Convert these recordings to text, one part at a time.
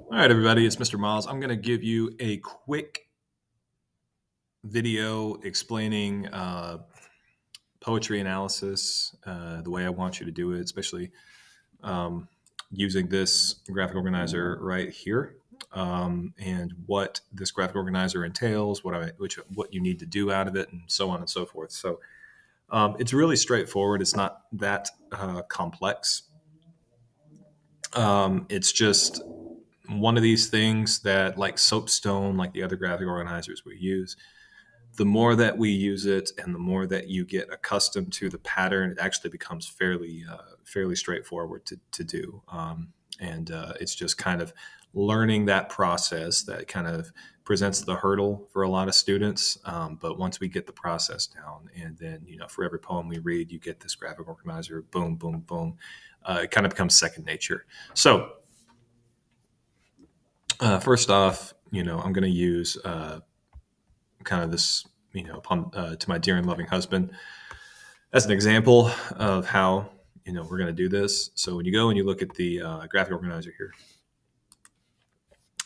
All right, everybody, it's Mr. Miles. I'm going to give you a quick video explaining poetry analysis the way I want you to do it, especially um, using this graphic organizer right here, and what this graphic organizer entails, what you need to do out of it, and so on and so forth. So it's really straightforward. It's not that complex. It's just one of these things that, like Soapstone, like the other graphic organizers we use, the more that we use it and the more that you get accustomed to the pattern, it actually becomes fairly straightforward to do. And it's just kind of learning that process that kind of presents the hurdle for a lot of students. But once we get the process down, and then for every poem we read, you get this graphic organizer, boom, boom, boom. It kind of becomes second nature. So first off, I'm going to use kind of this, to my dear and loving husband as an example of how, we're going to do this. So when you go and you look at the graphic organizer here,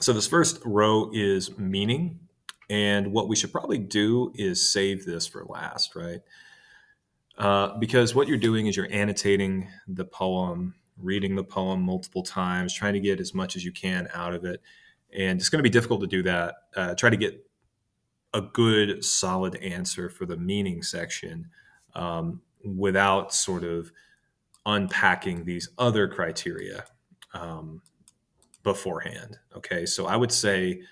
so this first row is meaning. And what we should probably do is save this for last, right? Because what you're doing is you're annotating the poem, reading the poem multiple times, trying to get as much as you can out of it. And it's going to be difficult to do that. Try to get a good, solid answer for the meaning section without sort of unpacking these other criteria um, beforehand. Okay, so I would say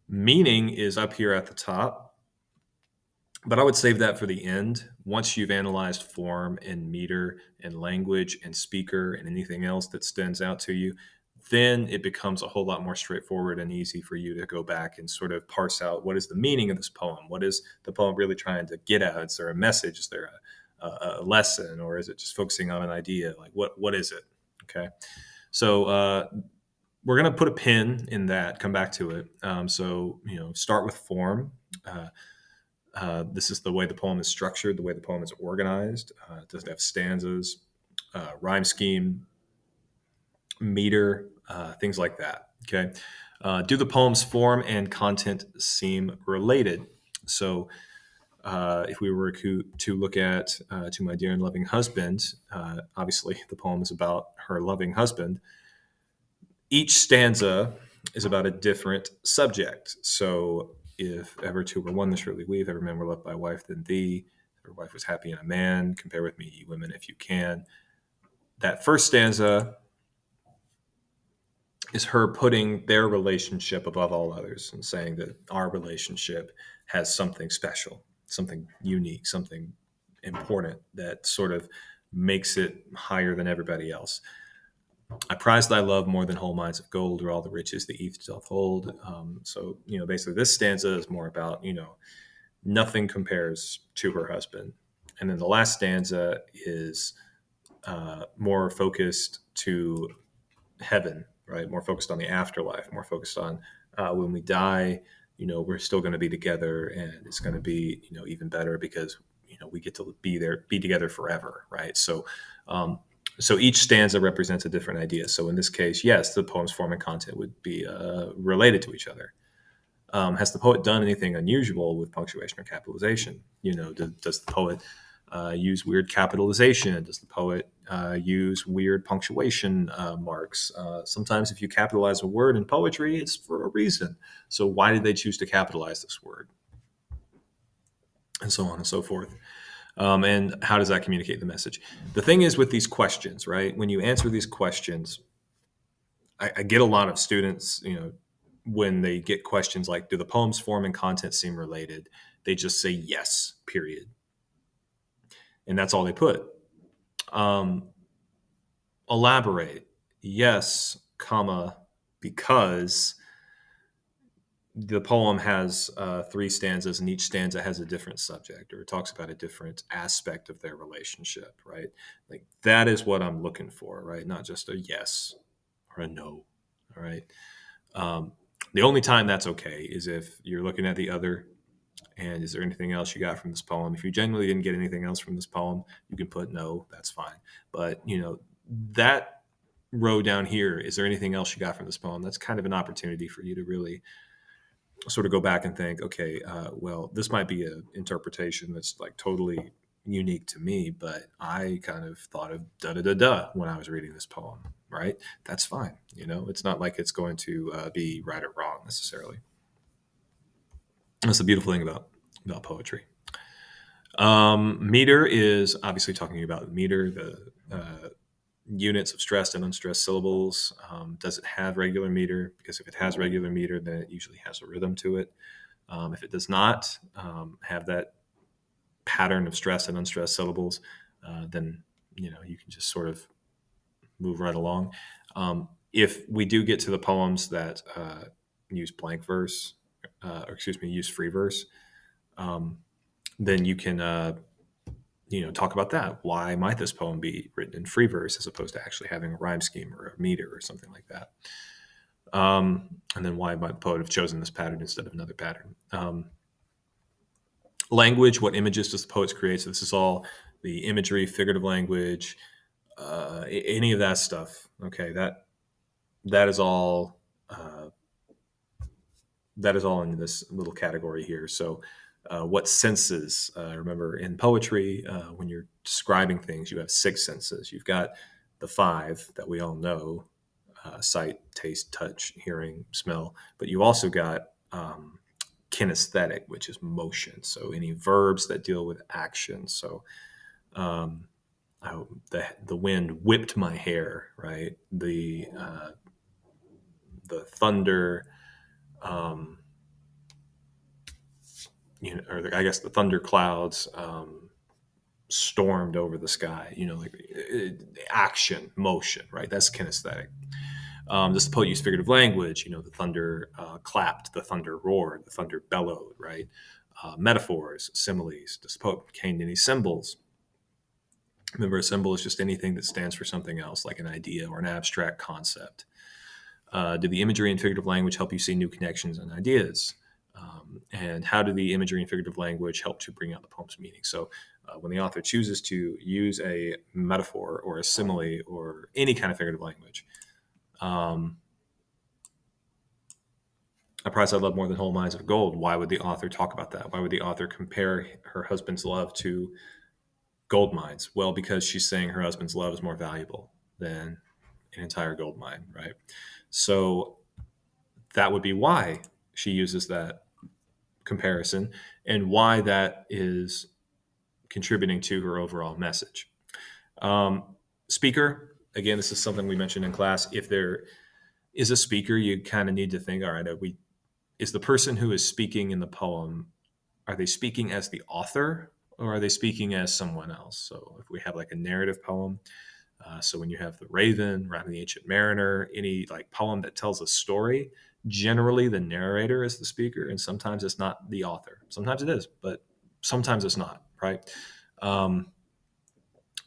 meaning is up here at the top, but I would save that for the end. Once you've analyzed form and meter and language and speaker and anything else that stands out to you, then it becomes a whole lot more straightforward and easy for you to go back and sort of parse out what is the meaning of this poem? What is the poem really trying to get at? Is there a message? Is there a lesson? Or is it just focusing on an idea? Like, what is it? Okay. So we're going to put a pin in that, come back to it. Start with form. This is the way the poem is structured, the way the poem is organized. It doesn't have stanzas, rhyme scheme, meter, things like that. Okay. Do the poem's form and content seem related? So, if we were to look at To My Dear and Loving Husband, obviously the poem is about her loving husband. Each stanza is about a different subject. So, if ever two were one, this surely we. If ever men were loved by a wife, then thee. If her wife was happy in a man, compare with me, ye women, if you can. That first stanza is her putting their relationship above all others and saying that our relationship has something special, something unique, something important that sort of makes it higher than everybody else. I prize thy love more than whole mines of gold or all the riches the earth doth hold. Basically this stanza is more about, nothing compares to her husband. And then the last stanza is more focused to heaven, right? More focused on the afterlife, more focused on when we die, we're still going to be together, and it's going to be, even better because, we get to be together forever, right? So each stanza represents a different idea. So in this case, yes, the poem's form and content would be related to each other. Has the poet done anything unusual with punctuation or capitalization? Does the poet use weird capitalization? Does the poet use weird punctuation marks? Sometimes if you capitalize a word in poetry, it's for a reason. So why did they choose to capitalize this word? And so on and so forth. And how does that communicate the message? The thing is with these questions, right? When you answer these questions, I get a lot of students, when they get questions like, do the poem's form and content seem related? They just say yes, period. And that's all they put. Um, Elaborate. Yes, comma, because the poem has three stanzas, and each stanza has a different subject, or it talks about a different aspect of their relationship, right? Like that is what I'm looking for, right? Not just a yes or a no. All right. The only time that's okay is if you're looking at the other and is there anything else you got from this poem? If you genuinely didn't get anything else from this poem, you can put no, that's fine. But that row down here, is there anything else you got from this poem? That's kind of an opportunity for you to really sort of go back and think, okay, well, this might be an interpretation that's like totally unique to me, but I kind of thought of da da da da when I was reading this poem, right? That's fine. It's not like it's going to be right or wrong necessarily. That's the beautiful thing about poetry. Meter is obviously talking about meter, the units of stressed and unstressed syllables. Does it have regular meter? Because if it has regular meter, then it usually has a rhythm to it. If it does not have that pattern of stressed and unstressed syllables, then you can just sort of move right along. If we do get to the poems that use blank verse, or excuse me, use free verse, then you can talk about that. Why might this poem be written in free verse as opposed to actually having a rhyme scheme or a meter or something like that? And then why might the poet have chosen this pattern instead of another pattern? Language, what images does the poet create? So this is all the imagery, figurative language, any of that stuff. Okay, that is all in this little category here. So what senses? Remember, in poetry, when you're describing things, you have 6 senses. You've got the 5 that we all know: sight, taste, touch, hearing, smell. But you also got kinesthetic, which is motion. So any verbs that deal with action. So the wind whipped my hair, right? The thunder. Or I guess the thunder clouds stormed over the sky. Action, motion, right? That's kinesthetic. Does the poet use figurative language? The thunder clapped, the thunder roared, the thunder bellowed, right? Metaphors, similes. Does the poet contain any symbols? Remember, a symbol is just anything that stands for something else, like an idea or an abstract concept. Do the imagery and figurative language help you see new connections and ideas? And how do the imagery and figurative language help to bring out the poem's meaning? So when the author chooses to use a metaphor or a simile or any kind of figurative language, a prize I love more than whole mines of gold. Why would the author talk about that? Why would the author compare her husband's love to gold mines? Well, because she's saying her husband's love is more valuable than an entire gold mine, right? So that would be why she uses that comparison and why that is contributing to her overall message. Speaker, again, this is something we mentioned in class. If there is a speaker, you kind of need to think, all right, is the person who is speaking in the poem, are they speaking as the author or are they speaking as someone else? So if we have like a narrative poem, so when you have the Raven, Robin the Ancient Mariner, any like poem that tells a story, generally the narrator is the speaker, and sometimes it's not the author. Sometimes it is, but sometimes it's not, right?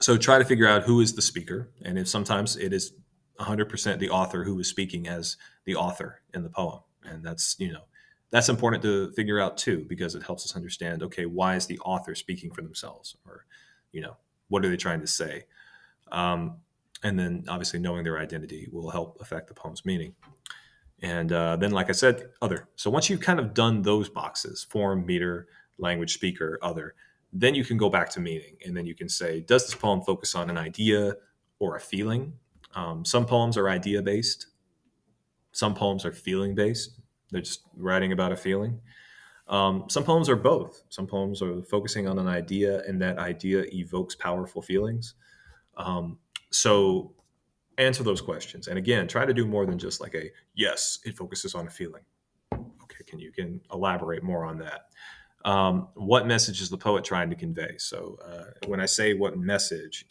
So try to figure out who is the speaker, and if sometimes it is 100% the author who is speaking as the author in the poem, and that's important to figure out too, because it helps us understand, okay, why is the author speaking for themselves, or what are they trying to say? And then obviously knowing their identity will help affect the poem's meaning. And then, like I said, other. So once you've kind of done those boxes, form, meter, language, speaker, other, then you can go back to meaning. And then you can say, does this poem focus on an idea or a feeling? Some poems are idea based. Some poems are feeling based. They're just writing about a feeling. Some poems are both. Some poems are focusing on an idea, and that idea evokes powerful feelings. So answer those questions. And again, try to do more than just like yes, it focuses on a feeling. Okay, you can elaborate more on that. What message is the poet trying to convey? So when I say what message,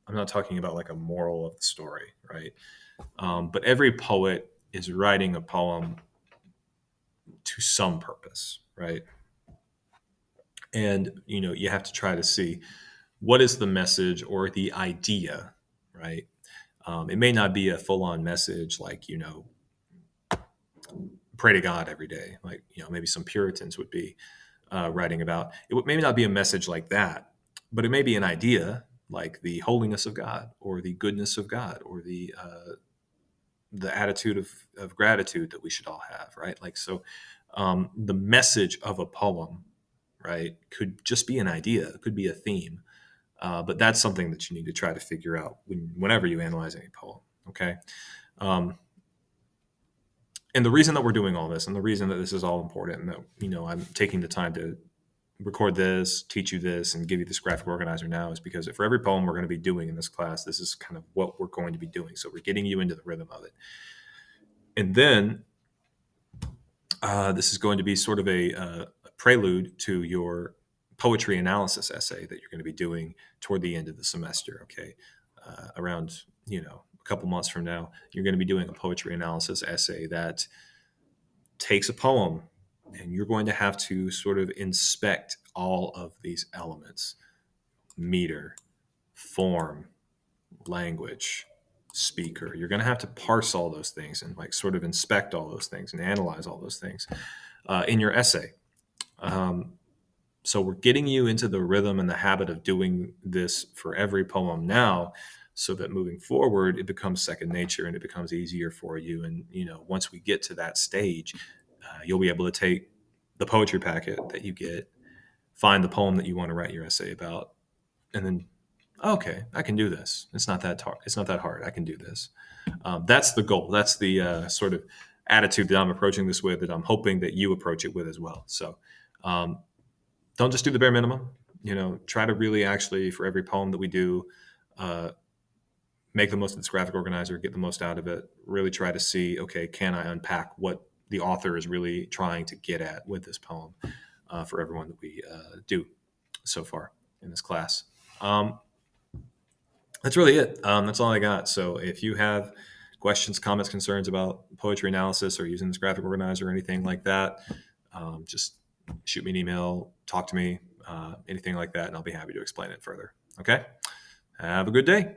I'm not talking about like a moral of the story, right? But every poet is writing a poem to some purpose, right? And you have to try to see what is the message or the idea, right? It may not be a full-on message like pray to God every day, like maybe some Puritans would be writing about. It maybe not be a message like that, but it may be an idea, like the holiness of God, or the goodness of God, or the attitude of gratitude that we should all have, right? Like, so the message of a poem, right, could just be an idea, it could be a theme, but that's something that you need to try to figure out whenever you analyze any poem. Okay. Um, and the reason that we're doing all this, and the reason that this is all important, and that I'm taking the time to record this, teach you this, and give you this graphic organizer now, is because for every poem we're going to be doing in this class, this is kind of what we're going to be doing. So we're getting you into the rhythm of it, and then this is going to be sort of a prelude to your poetry analysis essay that you're going to be doing toward the end of the semester. Okay, around a couple months from now, you're going to be doing a poetry analysis essay that takes a poem, and you're going to have to sort of inspect all of these elements: meter, form, language, speaker. You're going to have to parse all those things and like sort of inspect all those things and analyze all those things in your essay. So we're getting you into the rhythm and the habit of doing this for every poem now, so that moving forward it becomes second nature and it becomes easier for you. And once we get to that stage, you'll be able to take the poetry packet that you get, find the poem that you want to write your essay about, and then, okay, I can do this. It's not that hard. It's not that hard. I can do this. That's the goal. That's the sort of attitude that I'm approaching this with, that I'm hoping that you approach it with as well. So don't just do the bare minimum. Try to really actually, for every poem that we do, make the most of this graphic organizer, get the most out of it. Really try to see, okay, can I unpack what the author is really trying to get at with this poem for everyone that we do so far in this class. That's really it. That's all I got. So if you have questions, comments, concerns about poetry analysis or using this graphic organizer or anything like that, just shoot me an email, talk to me, anything like that, and I'll be happy to explain it further. Okay? Have a good day.